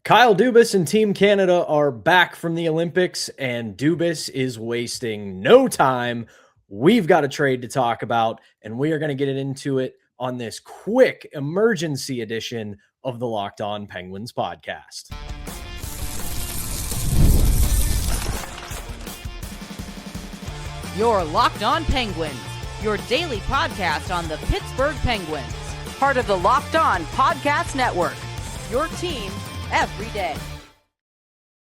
Kyle Dubas and Team Canada are back from the Olympics, and Dubas is wasting no time. We've got a trade to talk about, and we are going to get into it on this quick emergency edition of the Locked On Penguins podcast. Your Locked On Penguins, your daily podcast on the Pittsburgh Penguins, part of the Locked On Podcast Network, your team every day.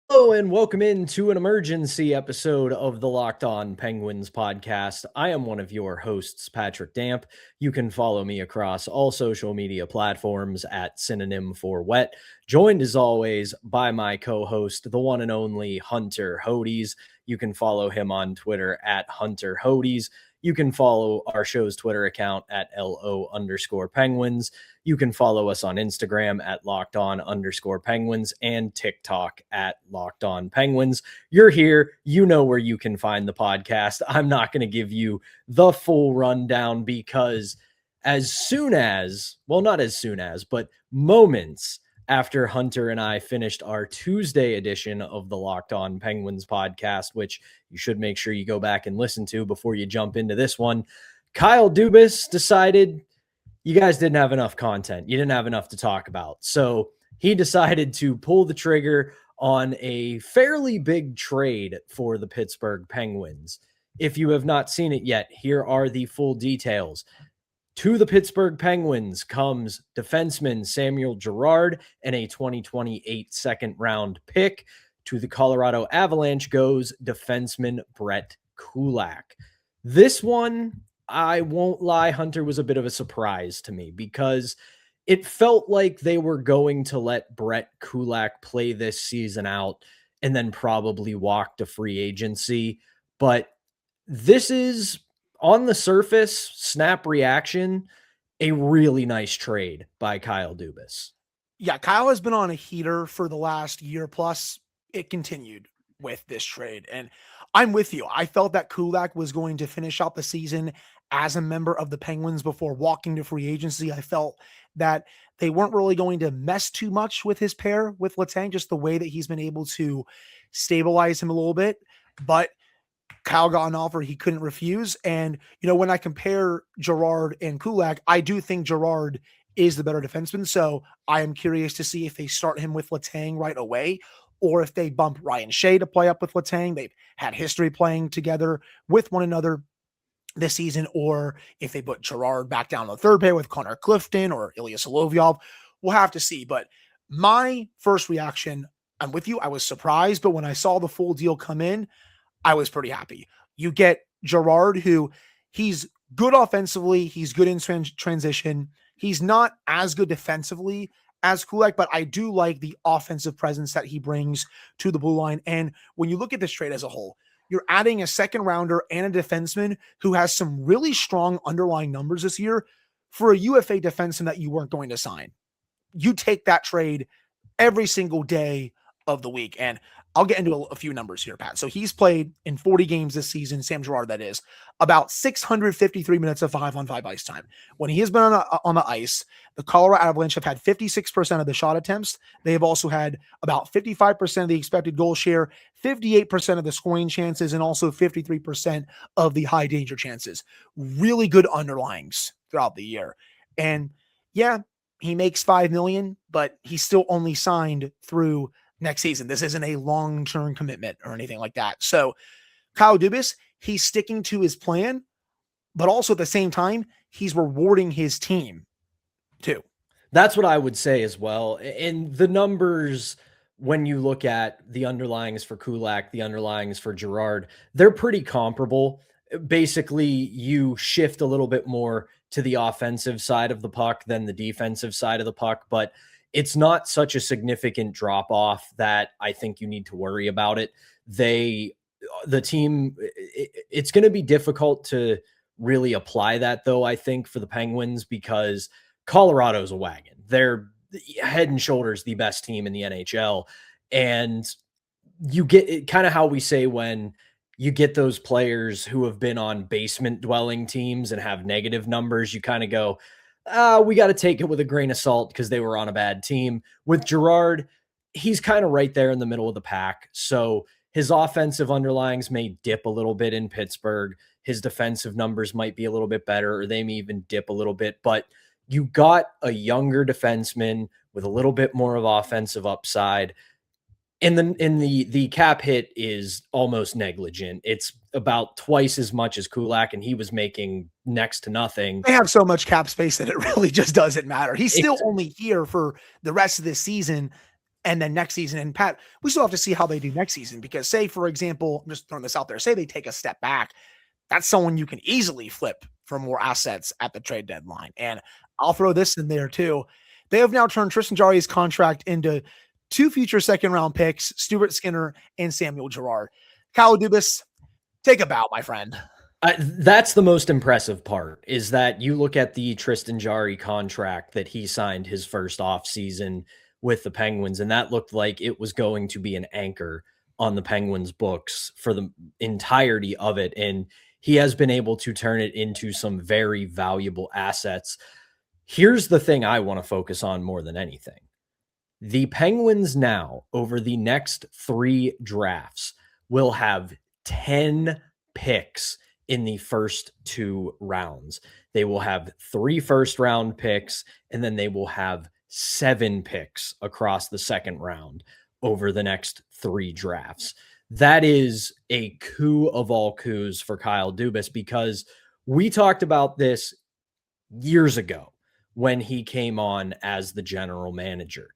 Hello and welcome into an emergency episode of the Locked On Penguins podcast. I am one of your hosts, Patrick Damp. You can follow me across all social media platforms at Synonym for Wet. Joined as always by my co-host, the one and only Hunter Hodes. You can follow him on Twitter at Hunter Hodes. You can follow our show's Twitter account at LO_Penguins. You can follow us on Instagram at LockedOn_Penguins and TikTok at LockedOnPenguins. You're here. You know where you can find the podcast. I'm not going to give you the full rundown because not as soon as, but moments after Hunter and I finished our Tuesday edition of the Locked On Penguins podcast, which you should make sure you go back and listen to before you jump into this one, Kyle Dubas decided you guys didn't have enough content. You didn't have enough to talk about. So he decided to pull the trigger on a fairly big trade for the Pittsburgh Penguins. If you have not seen it yet, here are the full details. To the Pittsburgh Penguins comes defenseman Samuel Girard and a 2028 second-round pick. To the Colorado Avalanche goes defenseman Brett Kulak. This one, I won't lie, Hunter, was a bit of a surprise to me because it felt like they were going to let Brett Kulak play this season out and then probably walk to free agency. But this is, on the surface, snap reaction, a really nice trade by Kyle Dubas. Yeah, Kyle has been on a heater for the last year plus. It continued with this trade. And I'm with you. I felt that Kulak was going to finish out the season as a member of the Penguins before walking to free agency. I felt that they weren't really going to mess too much with his pair with Letang, just the way that he's been able to stabilize him a little bit. But Kyle got an offer he couldn't refuse. And, when I compare Girard and Kulak, I do think Girard is the better defenseman. So I am curious to see if they start him with Letang right away or if they bump Ryan Shea to play up with Letang. They've had history playing together with one another this season, or if they put Girard back down the third pair with Connor Clifton or Ilya Solovyov. We'll have to see. But my first reaction, I'm with you. I was surprised, but when I saw the full deal come in, I was pretty happy. You get Girard, who he's good offensively. He's good in transition. He's not as good defensively as Kulak, but I do like the offensive presence that he brings to the blue line. And when you look at this trade as a whole, you're adding a second rounder and a defenseman who has some really strong underlying numbers this year for a UFA defenseman that you weren't going to sign. You take that trade every single day of the week. And I'll get into a few numbers here, Pat. So he's played in 40 games this season, Sam Girard, that is, about 653 minutes of 5-on-5 ice time. When he has been on the ice, the Colorado Avalanche have had 56% of the shot attempts. They have also had about 55% of the expected goal share, 58% of the scoring chances, and also 53% of the high danger chances. Really good underlyings throughout the year. And yeah, he makes $5 million, but he's still only signed through next season. This isn't a long-term commitment or anything like that. So Kyle Dubas, he's sticking to his plan, but also at the same time, he's rewarding his team too. That's what I would say as well. And the numbers, when you look at the underlyings for Kulak, the underlyings for Girard, they're pretty comparable. Basically, you shift a little bit more to the offensive side of the puck than the defensive side of the puck, but it's not such a significant drop off that I think you need to worry about it. The team, it's going to be difficult to really apply that, though, I think, for the Penguins, because Colorado's a wagon. They're head and shoulders the best team in the NHL. And you get it, kind of how we say when you get those players who have been on basement dwelling teams and have negative numbers, you kind of go, we got to take it with a grain of salt because they were on a bad team. With Girard, he's kind of right there in the middle of the pack. So his offensive underlyings may dip a little bit in Pittsburgh. His defensive numbers might be a little bit better, or they may even dip a little bit. But you got a younger defenseman with a little bit more of offensive upside. And the cap hit is almost negligent. It's about twice as much as Kulak, and he was making next to nothing. They have so much cap space that it really just doesn't matter. He's still only here for the rest of this season and then next season. And Pat, we still have to see how they do next season, because say, for example, I'm just throwing this out there, say they take a step back, that's someone you can easily flip for more assets at the trade deadline. And I'll throw this in there too. They have now turned Tristan Jarry's contract into 2 future second-round picks, Stuart Skinner and Samuel Girard. Kyle Dubas, take a bow, my friend. That's the most impressive part, is that you look at the Tristan Jarry contract that he signed his first offseason with the Penguins, and that looked like it was going to be an anchor on the Penguins' books for the entirety of it, and he has been able to turn it into some very valuable assets. Here's the thing I want to focus on more than anything. The Penguins now, over the next 3 drafts, will have 10 picks in the first 2 rounds. They will have 3 first-round picks, and then they will have 7 picks across the second round over the next 3 drafts. That is a coup of all coups for Kyle Dubas, because we talked about this years ago when he came on as the general manager.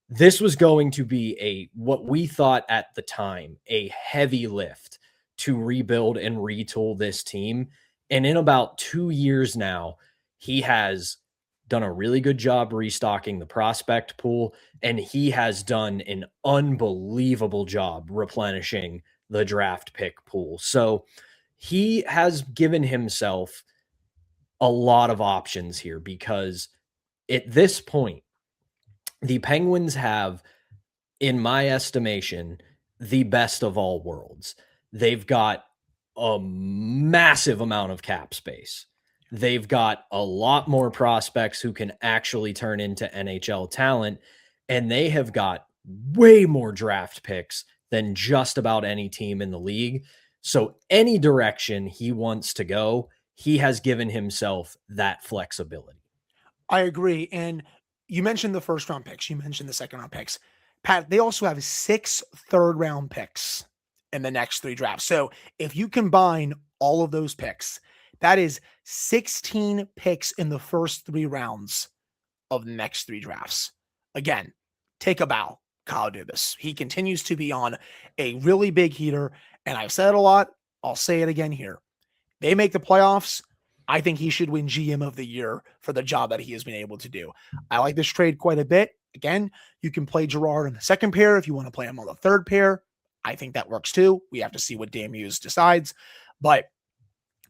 This was going to be what we thought at the time, a heavy lift to rebuild and retool this team. And in about 2 years now, he has done a really good job restocking the prospect pool, and he has done an unbelievable job replenishing the draft pick pool. So he has given himself a lot of options here, because at this point, the Penguins have, in my estimation, the best of all worlds. They've got a massive amount of cap space. They've got a lot more prospects who can actually turn into NHL talent, and they have got way more draft picks than just about any team in the league. So any direction he wants to go, he has given himself that flexibility. I agree. And you mentioned the first round picks. You mentioned the second round picks. Pat, they also have 6 third-round picks in the next 3 drafts. So if you combine all of those picks, that is 16 picks in the first 3 rounds of the next 3 drafts. Again, take a bow, Kyle Dubas. He continues to be on a really big heater, and I've said it a lot. I'll say it again here. They make the playoffs, I think he should win GM of the year for the job that he has been able to do. I like this trade quite a bit. Again, you can play Girard in the second pair if you want to play him on the third pair. I think that works too. We have to see what Dan Hughes decides. But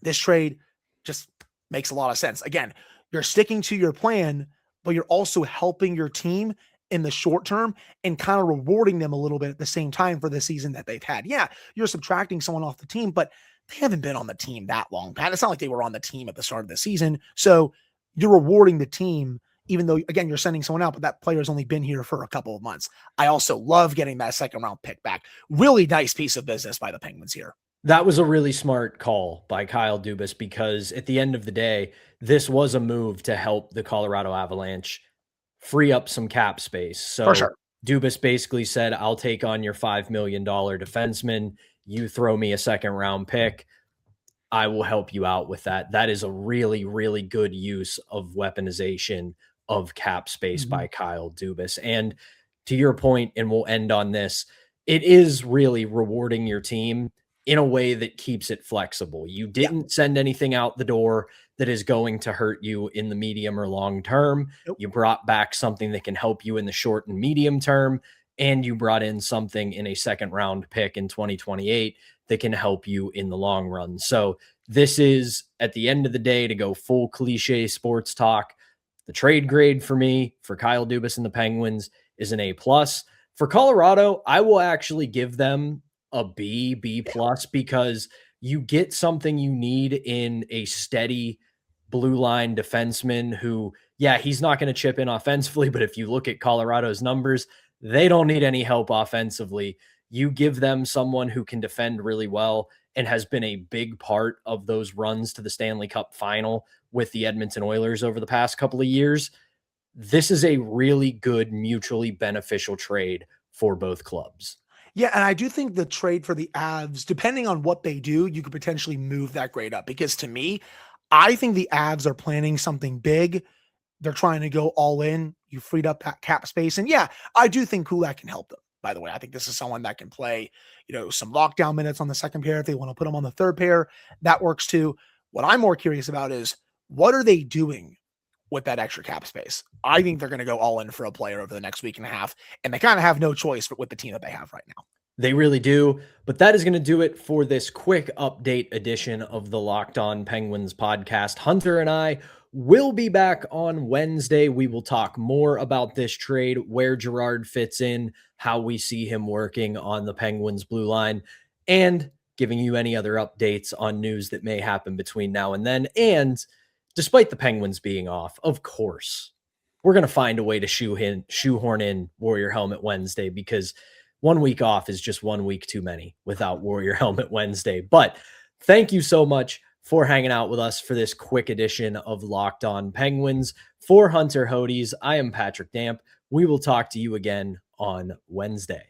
this trade just makes a lot of sense. Again, you're sticking to your plan, but you're also helping your team in the short term and kind of rewarding them a little bit at the same time for the season that they've had. Yeah, you're subtracting someone off the team, but they haven't been on the team that long, Pat. It's not like they were on the team at the start of the season. So you're rewarding the team, even though, again, you're sending someone out, but that player's only been here for a couple of months. I also love getting that second round pick back. Really nice piece of business by the Penguins here. That was a really smart call by Kyle Dubas, because at the end of the day, this was a move to help the Colorado Avalanche free up some cap space. So For sure. Dubas basically said, I'll take on your $5 million defenseman. You throw me a second round pick, I will help you out with that. That is a really, really good use of weaponization of cap space by Kyle Dubas. And to your point, and we'll end on this, it is really rewarding your team in a way that keeps it flexible. You didn't send anything out the door that is going to hurt you in the medium or long term. Nope. You brought back something that can help you in the short and medium term. And you brought in something in a second round pick in 2028 that can help you in the long run. So this is, at the end of the day, to go full cliche sports talk, the trade grade for me, for Kyle Dubas and the Penguins, is an A+. For Colorado, I will actually give them a B+, because you get something you need in a steady blue line defenseman who, yeah, he's not going to chip in offensively, but if you look at Colorado's numbers, They don't need any help offensively. You give them someone who can defend really well and has been a big part of those runs to the Stanley Cup final with the Edmonton Oilers over the past couple of years. This is a really good, mutually beneficial trade for both clubs. Yeah, and I do think the trade for the Avs, depending on what they do, you could potentially move that grade up. Because to me, I think the Avs are planning something big. They're trying to go all in. You freed up that cap space. And yeah, I do think Kulak can help them. By the way, I think this is someone that can play, some lockdown minutes on the second pair. If they want to put him on the third pair, that works too. What I'm more curious about is what are they doing with that extra cap space? I think they're going to go all in for a player over the next week and a half, and they kind of have no choice with the team that they have right now. They really do. But that is going to do it for this quick update edition of the Locked On Penguins podcast. Hunter and I will be back on Wednesday. We will talk more about this trade, where Girard fits in, how we see him working on the Penguins blue line, and giving you any other updates on news that may happen between now and then. And despite the Penguins being off, of course, we're going to find a way to shoehorn in Warrior Helmet Wednesday, because 1 week off is just 1 week too many without Warrior Helmet Wednesday. But thank you so much for hanging out with us for this quick edition of Locked On Penguins. For Hunter Hodes, I am Patrick Damp. We will talk to you again on Wednesday.